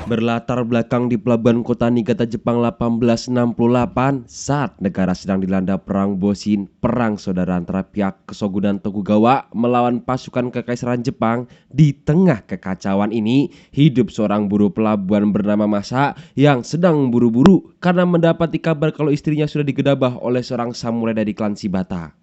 Berlatar belakang di pelabuhan kota Niigata, Jepang 1868 saat negara sedang dilanda perang Boshin, perang saudara antara pihak Kesogunan Tokugawa melawan pasukan Kekaisaran Jepang. Di tengah kekacauan ini, hidup seorang buruh pelabuhan bernama Masa yang sedang buru-buru karena mendapati kabar kalau istrinya sudah digedabah oleh seorang samurai dari klan Shibata.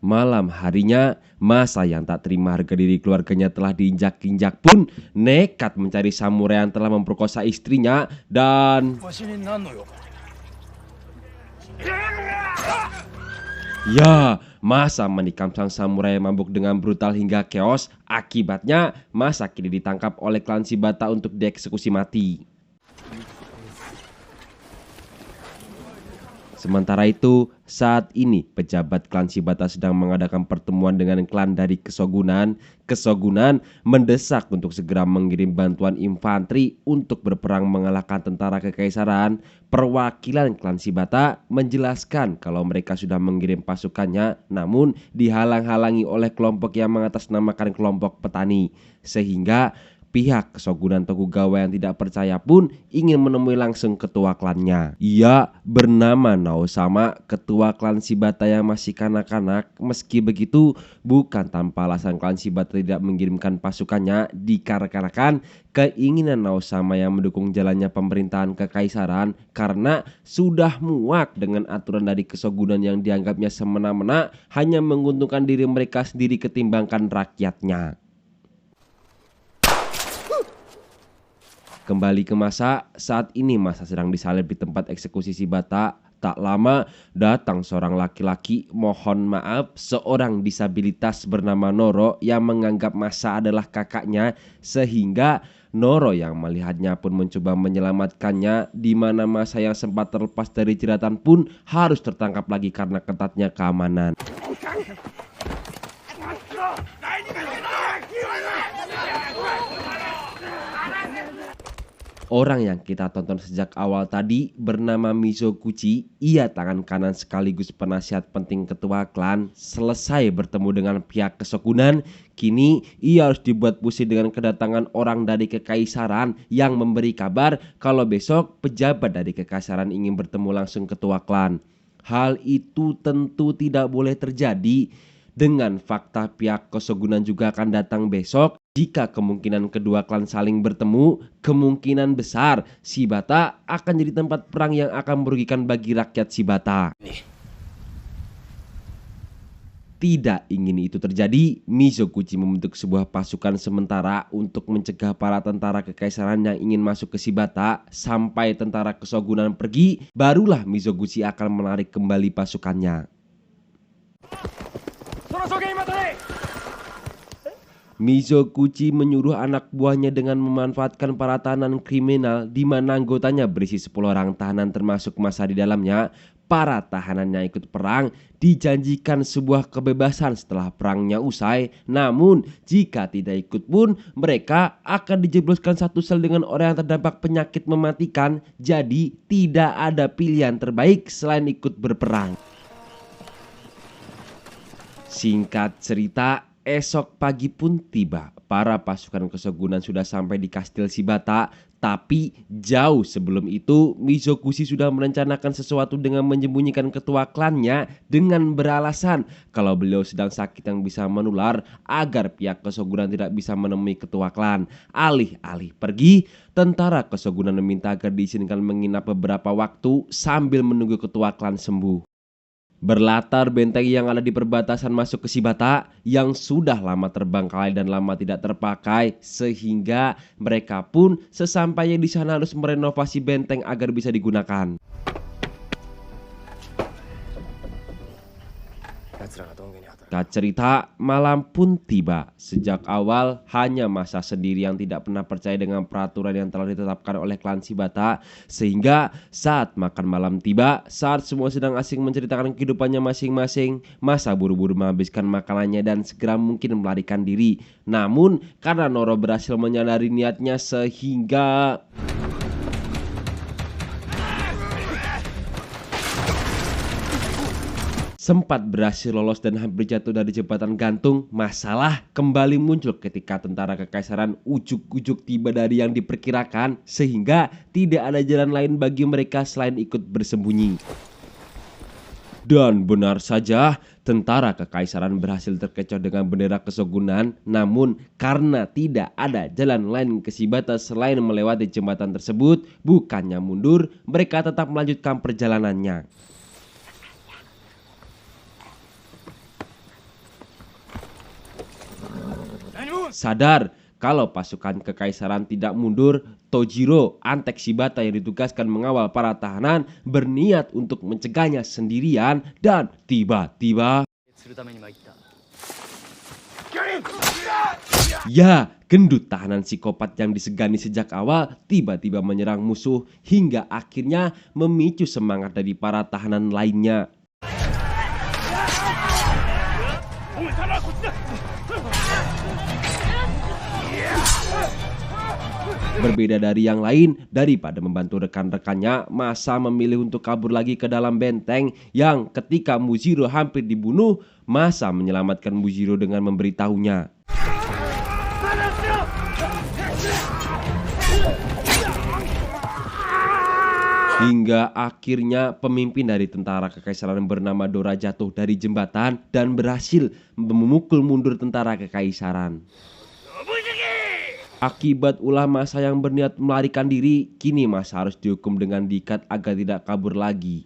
Malam harinya, Masa yang tak terima harga diri keluarganya telah diinjak-injak pun nekat mencari samurai yang telah memperkosa istrinya dan ya, Masa menikam sang samurai yang mabuk dengan brutal hingga keos. Akibatnya, Masa kini ditangkap oleh klan Shibata untuk dieksekusi mati. Sementara itu, saat ini pejabat klan Shibata sedang mengadakan pertemuan dengan klan dari Kesogunan. Kesogunan mendesak untuk segera mengirim bantuan infanteri untuk berperang mengalahkan tentara kekaisaran. Perwakilan klan Shibata menjelaskan kalau mereka sudah mengirim pasukannya, namun dihalang-halangi oleh kelompok yang mengatasnamakan kelompok petani, sehingga pihak Kesogunan Tokugawa yang tidak percaya pun ingin menemui langsung ketua klannya. Ia bernama Naosama, ketua klan Shibata yang masih kanak-kanak. Meski begitu, bukan tanpa alasan klan Shibata tidak mengirimkan pasukannya dikarenakan keinginan Naosama yang mendukung jalannya pemerintahan kekaisaran karena sudah muak dengan aturan dari Kesogunan yang dianggapnya semena-mena hanya menguntungkan diri mereka sendiri ketimbangkan rakyatnya. Kembali ke Masa, saat ini Masa sedang disalib di tempat eksekusi Shibata. Tak lama datang seorang laki-laki, mohon maaf, seorang disabilitas bernama Noro yang menganggap Masa adalah kakaknya, sehingga Noro yang melihatnya pun mencoba menyelamatkannya, di mana Masa yang sempat terlepas dari jeratan pun harus tertangkap lagi karena ketatnya keamanan. Orang yang kita tonton sejak awal tadi bernama Mizoguchi. Ia tangan kanan sekaligus penasihat penting ketua klan. Selesai bertemu dengan pihak Kesogunan, kini ia harus dibuat pusing dengan kedatangan orang dari kekaisaran yang memberi kabar kalau besok pejabat dari kekaisaran ingin bertemu langsung ketua klan. Hal itu tentu tidak boleh terjadi. Dengan fakta pihak Kesogunan juga akan datang besok, jika kemungkinan kedua klan saling bertemu, kemungkinan besar Shibata akan jadi tempat perang yang akan merugikan bagi rakyat Shibata. Tidak ingin itu terjadi, Mizoguchi membentuk sebuah pasukan sementara untuk mencegah para tentara kekaisaran yang ingin masuk ke Shibata. Sampai tentara Kesogunan pergi, barulah Mizoguchi akan menarik kembali pasukannya. Mizoguchi menyuruh anak buahnya dengan memanfaatkan para tahanan kriminal di mana anggotanya berisi 10 orang tahanan termasuk Masa di dalamnya. Para tahanan yang ikut perang dijanjikan sebuah kebebasan setelah perangnya usai. Namun jika tidak ikut pun mereka akan dijebloskan satu sel dengan orang yang terdampak penyakit mematikan. Jadi tidak ada pilihan terbaik selain ikut berperang. Singkat cerita, esok pagi pun tiba. Para pasukan Kesogunan sudah sampai di kastil Shibata. Tapi jauh sebelum itu, Mizoguchi sudah merencanakan sesuatu dengan menyembunyikan ketua klannya dengan beralasan kalau beliau sedang sakit yang bisa menular agar pihak Kesogunan tidak bisa menemui ketua klan. Alih-alih pergi, tentara Kesogunan meminta agar diizinkan menginap beberapa waktu sambil menunggu ketua klan sembuh. Berlatar benteng yang ada di perbatasan masuk ke Shibata yang sudah lama terbengkalai dan lama tidak terpakai, sehingga mereka pun sesampainya di sana harus merenovasi benteng agar bisa digunakan. Tak cerita, malam pun tiba. Sejak awal hanya Masa sendiri yang tidak pernah percaya dengan peraturan yang telah ditetapkan oleh klan Shibata, sehingga saat makan malam tiba, saat semua sedang asing menceritakan kehidupannya masing-masing, Masa buru-buru menghabiskan makanannya dan segera mungkin melarikan diri. Namun karena Noro berhasil menyadari niatnya sehingga sempat berhasil lolos dan hampir jatuh dari jembatan gantung, masalah kembali muncul ketika tentara kekaisaran ujuk-ujuk tiba dari yang diperkirakan sehingga tidak ada jalan lain bagi mereka selain ikut bersembunyi. Dan benar saja, tentara kekaisaran berhasil terkecoh dengan bendera kesogunan, namun karena tidak ada jalan lain ke Shibata selain melewati jembatan tersebut, bukannya mundur, mereka tetap melanjutkan perjalanannya. Sadar kalau pasukan kekaisaran tidak mundur, Tojiro, antek Shibata yang ditugaskan mengawal para tahanan, berniat untuk mencegahnya sendirian dan tiba-tiba ya, gendut tahanan psikopat yang disegani sejak awal tiba-tiba menyerang musuh hingga akhirnya memicu semangat dari para tahanan lainnya. Berbeda dari yang lain, daripada membantu rekan-rekannya, Masa memilih untuk kabur lagi ke dalam benteng yang ketika Mujiro hampir dibunuh, Masa menyelamatkan Mujiro dengan memberitahunya. Hingga akhirnya pemimpin dari tentara kekaisaran bernama Dora jatuh dari jembatan dan berhasil memukul mundur tentara kekaisaran. Akibat ulah Masa yang berniat melarikan diri, kini Masa harus dihukum dengan diikat agar tidak kabur lagi.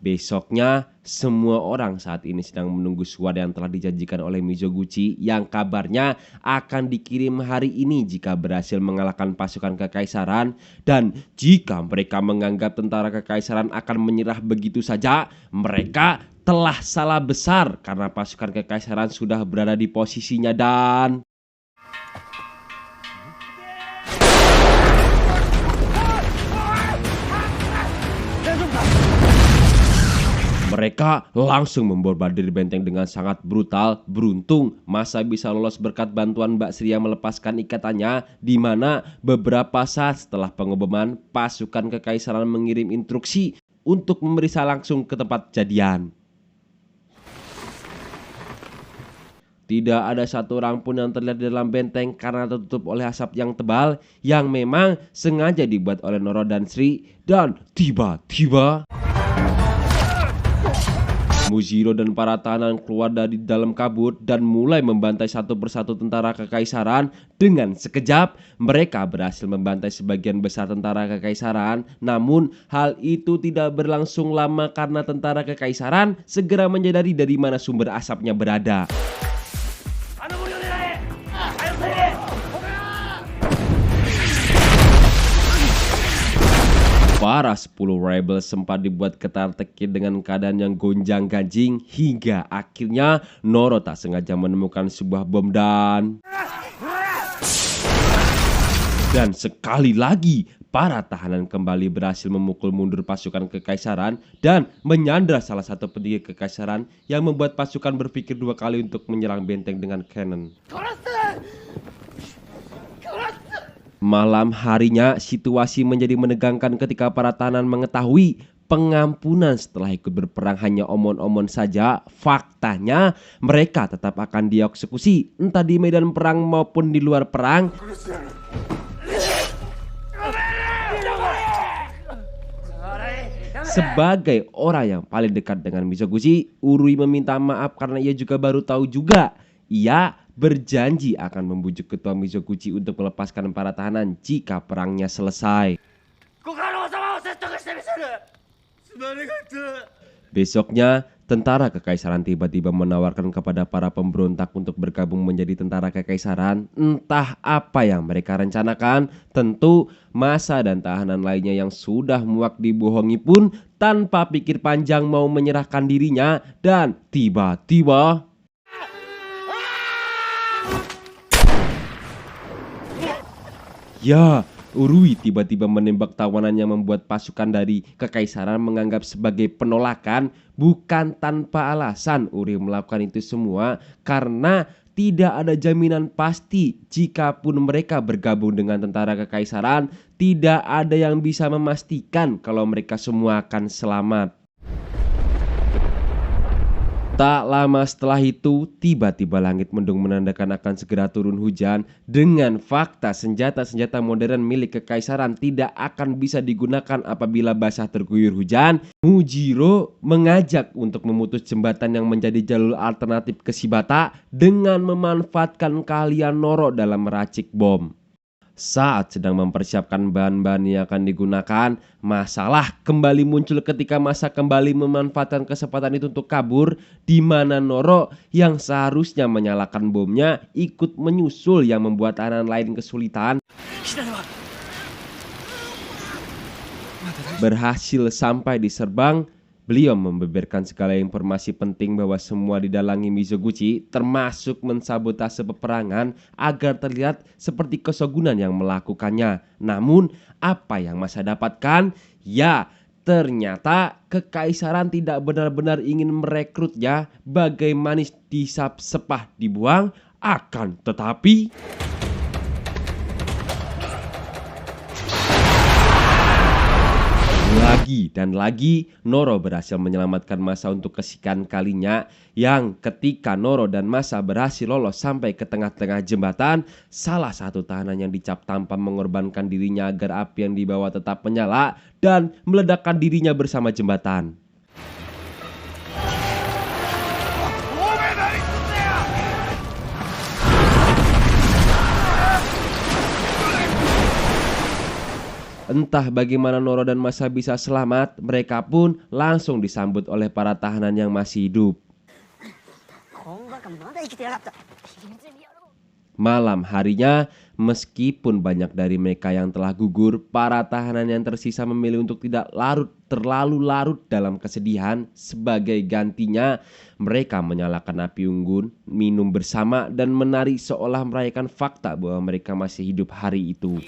Besoknya, semua orang saat ini sedang menunggu suara yang telah dijanjikan oleh Mizoguchi yang kabarnya akan dikirim hari ini jika berhasil mengalahkan pasukan kekaisaran. Dan jika mereka menganggap tentara kekaisaran akan menyerah begitu saja, mereka telah salah besar karena pasukan kekaisaran sudah berada di posisinya dan mereka langsung memborbardir benteng dengan sangat brutal. Beruntung Masa bisa lolos berkat bantuan Mbak Sri yang melepaskan ikatannya, di mana beberapa saat setelah pengeboman, pasukan kekaisaran mengirim instruksi untuk memeriksa langsung ke tempat kejadian. Tidak ada satu orang pun yang terlihat di dalam benteng karena tertutup oleh asap yang tebal yang memang sengaja dibuat oleh Noro dan Sri. Dan tiba-tiba Mujiro dan para tahanan keluar dari dalam kabut dan mulai membantai satu persatu tentara kekaisaran. Dengan sekejap mereka berhasil membantai sebagian besar tentara kekaisaran. Namun hal itu tidak berlangsung lama karena tentara kekaisaran segera menyadari dari mana sumber asapnya berada. Para 10 rebel sempat dibuat ketar-ketir dengan keadaan yang gonjang-ganjing hingga akhirnya Noro tak sengaja menemukan sebuah bom dan sekali lagi para tahanan kembali berhasil memukul mundur pasukan kekaisaran dan menyandra salah satu petinggi kekaisaran yang membuat pasukan berpikir dua kali untuk menyerang benteng dengan cannon. Malam harinya situasi menjadi menegangkan ketika para tahanan mengetahui pengampunan setelah ikut berperang hanya omon-omon saja. Faktanya mereka tetap akan dieksekusi entah di medan perang maupun di luar perang. Sebagai orang yang paling dekat dengan Mizoguchi, Urui meminta maaf karena ia juga baru tahu juga. Ia berjanji akan membujuk ketua Mizoguchi untuk melepaskan para tahanan jika perangnya selesai. Besoknya, tentara kekaisaran tiba-tiba menawarkan kepada para pemberontak untuk bergabung menjadi tentara kekaisaran. Entah apa yang mereka rencanakan, tentu Masa dan tahanan lainnya yang sudah muak dibohongi pun tanpa pikir panjang mau menyerahkan dirinya. Dan tiba-tiba ya, Urui tiba-tiba menembak tawanan yang membuat pasukan dari kekaisaran menganggap sebagai penolakan. Bukan tanpa alasan Urui melakukan itu semua karena tidak ada jaminan pasti jikapun mereka bergabung dengan tentara kekaisaran, tidak ada yang bisa memastikan kalau mereka semua akan selamat. Tak lama setelah itu, tiba-tiba langit mendung menandakan akan segera turun hujan. Dengan fakta senjata-senjata modern milik kekaisaran tidak akan bisa digunakan apabila basah terguyur hujan, Mujiro mengajak untuk memutus jembatan yang menjadi jalur alternatif ke Shibata dengan memanfaatkan keahlian Noro dalam meracik bom. Saat sedang mempersiapkan bahan-bahan yang akan digunakan, masalah kembali muncul ketika masa kembali memanfaatkan kesempatan itu untuk kabur, di mana Noro yang seharusnya menyalakan bomnya ikut menyusul yang membuat tahanan lain kesulitan. Berhasil sampai di Serbang, beliau membeberkan segala informasi penting bahwa semua didalangi Mizoguchi, termasuk mensabotase peperangan agar terlihat seperti kesogunan yang melakukannya. Namun, apa yang Masa dapatkan? Ya, ternyata kekaisaran tidak benar-benar ingin merekrutnya. Bagai manis disap sepah dibuang, akan tetapi lagi dan lagi Noro berhasil menyelamatkan Masa untuk kesekian kalinya, yang ketika Noro dan Masa berhasil lolos sampai ke tengah-tengah jembatan, salah satu tahanan yang dicap tanpa mengorbankan dirinya agar api yang dibawa tetap menyala dan meledakkan dirinya bersama jembatan. Entah bagaimana Noro dan Masa bisa selamat, mereka pun langsung disambut oleh para tahanan yang masih hidup. Malam harinya, meskipun banyak dari mereka yang telah gugur, para tahanan yang tersisa memilih untuk tidak terlalu larut dalam kesedihan. Sebagai gantinya, mereka menyalakan api unggun, minum bersama, dan menari seolah merayakan fakta bahwa mereka masih hidup hari itu.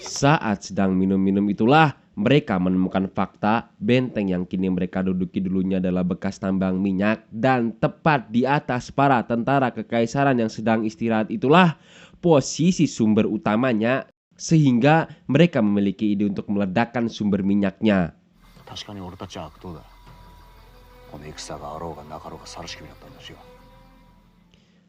Saat sedang minum-minum itulah mereka menemukan fakta benteng yang kini mereka duduki dulunya adalah bekas tambang minyak, dan tepat di atas para tentara kekaisaran yang sedang istirahat itulah posisi sumber utamanya, sehingga mereka memiliki ide untuk meledakkan sumber minyaknya.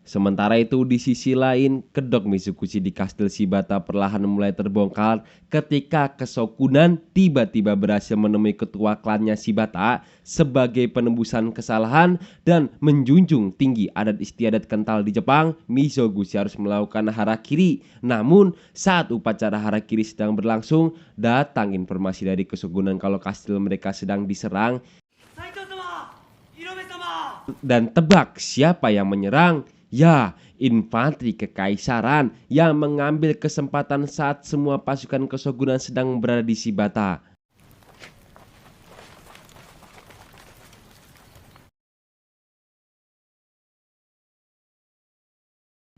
Sementara itu, di sisi lain, kedok Mizoguchi di Kastil Shibata perlahan mulai terbongkar ketika Kesokunan tiba-tiba berhasil menemui ketua klannya Shibata sebagai penembusan kesalahan dan menjunjung tinggi adat istiadat kental di Jepang. Mizoguchi harus melakukan harakiri. Namun, saat upacara harakiri sedang berlangsung, datang informasi dari Kesogunan kalau kastil mereka sedang diserang. Dan tebak siapa yang menyerang? Ya, infanteri kekaisaran yang mengambil kesempatan saat semua pasukan kesogunan sedang berada di Shibata.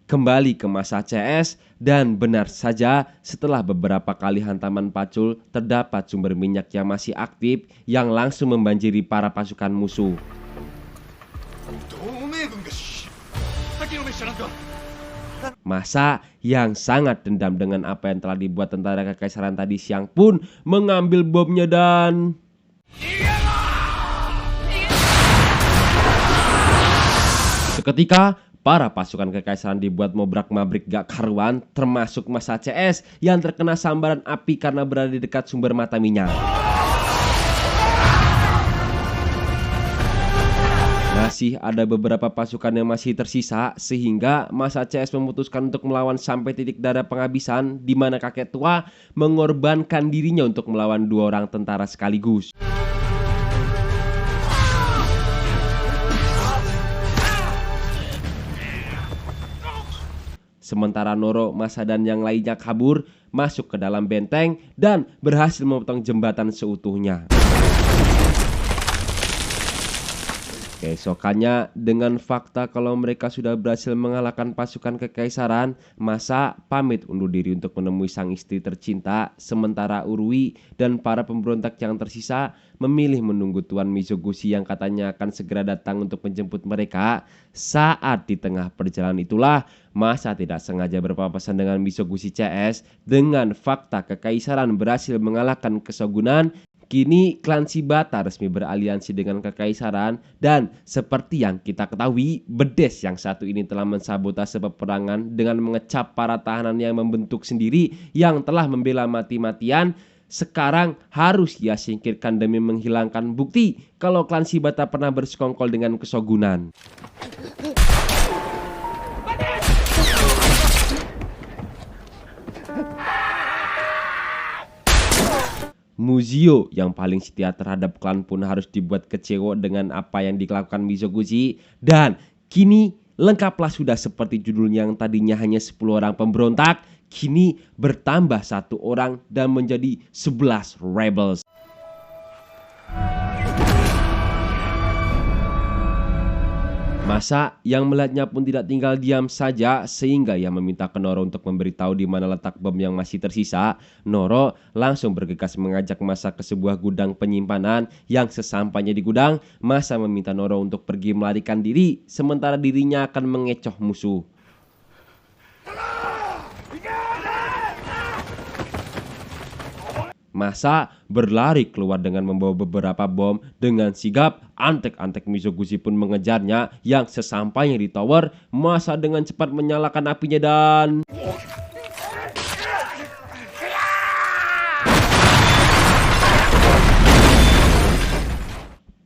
Kembali ke masa CS, dan benar saja setelah beberapa kali hantaman pacul, terdapat sumber minyak yang masih aktif yang langsung membanjiri para pasukan musuh. Masa yang sangat dendam dengan apa yang telah dibuat tentara kekaisaran tadi siang pun mengambil bomnya dan seketika para pasukan kekaisaran dibuat mobrak-mabrik gak karuan, termasuk Masa CS yang terkena sambaran api karena berada di dekat sumber mata minyak. Masih ada beberapa pasukan yang masih tersisa, sehingga Masa CS memutuskan untuk melawan sampai titik darah penghabisan, di mana kakek tua mengorbankan dirinya untuk melawan 2 orang tentara sekaligus. Sementara Noro, Masa, dan yang lainnya kabur masuk ke dalam benteng dan berhasil memotong jembatan seutuhnya. Keesokannya, dengan fakta kalau mereka sudah berhasil mengalahkan pasukan kekaisaran, Masa pamit undur diri untuk menemui sang istri tercinta, sementara Urui dan para pemberontak yang tersisa memilih menunggu Tuan Mizoguchi yang katanya akan segera datang untuk menjemput mereka. Saat di tengah perjalanan itulah, Masa tidak sengaja berpapasan dengan Mizoguchi CS dengan fakta kekaisaran berhasil mengalahkan kesogunan. Kini klan Shibata resmi beraliansi dengan kekaisaran dan seperti yang kita ketahui, bedes yang satu ini telah mensabotase peperangan dengan mengecap para tahanan yang membentuk sendiri yang telah membela mati-matian. Sekarang harus ia singkirkan demi menghilangkan bukti kalau klan Shibata pernah bersekongkol dengan kesogunan. Muzio yang paling setia terhadap klan pun harus dibuat kecewa dengan apa yang dilakukan Mizoguchi. Dan kini lengkaplah sudah seperti judulnya yang tadinya hanya 10 orang pemberontak, kini bertambah 1 orang dan menjadi 11 rebels. Masa yang melihatnya pun tidak tinggal diam saja sehingga ia meminta ke Noro untuk memberitahu di mana letak bom yang masih tersisa. Noro langsung bergegas mengajak Masa ke sebuah gudang penyimpanan yang sesampainya di gudang, Masa meminta Noro untuk pergi melarikan diri sementara dirinya akan mengecoh musuh. Masa berlari keluar dengan membawa beberapa bom. Dengan sigap, antek-antek Mizoguchi pun mengejarnya. Yang sesampainya di tower, Masa dengan cepat menyalakan apinya dan...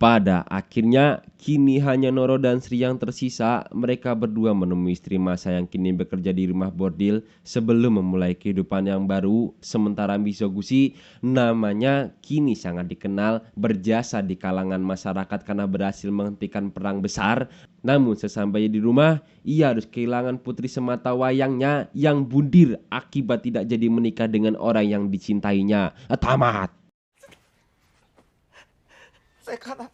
pada akhirnya, kini hanya Noro dan Sri yang tersisa. Mereka berdua menemui istri Masa yang kini bekerja di rumah bordil sebelum memulai kehidupan yang baru. Sementara Mizoguchi, namanya kini sangat dikenal, berjasa di kalangan masyarakat karena berhasil menghentikan perang besar. Namun sesampainya di rumah, ia harus kehilangan putri semata wayangnya yang bundir akibat tidak jadi menikah dengan orang yang dicintainya. Tamat. せかな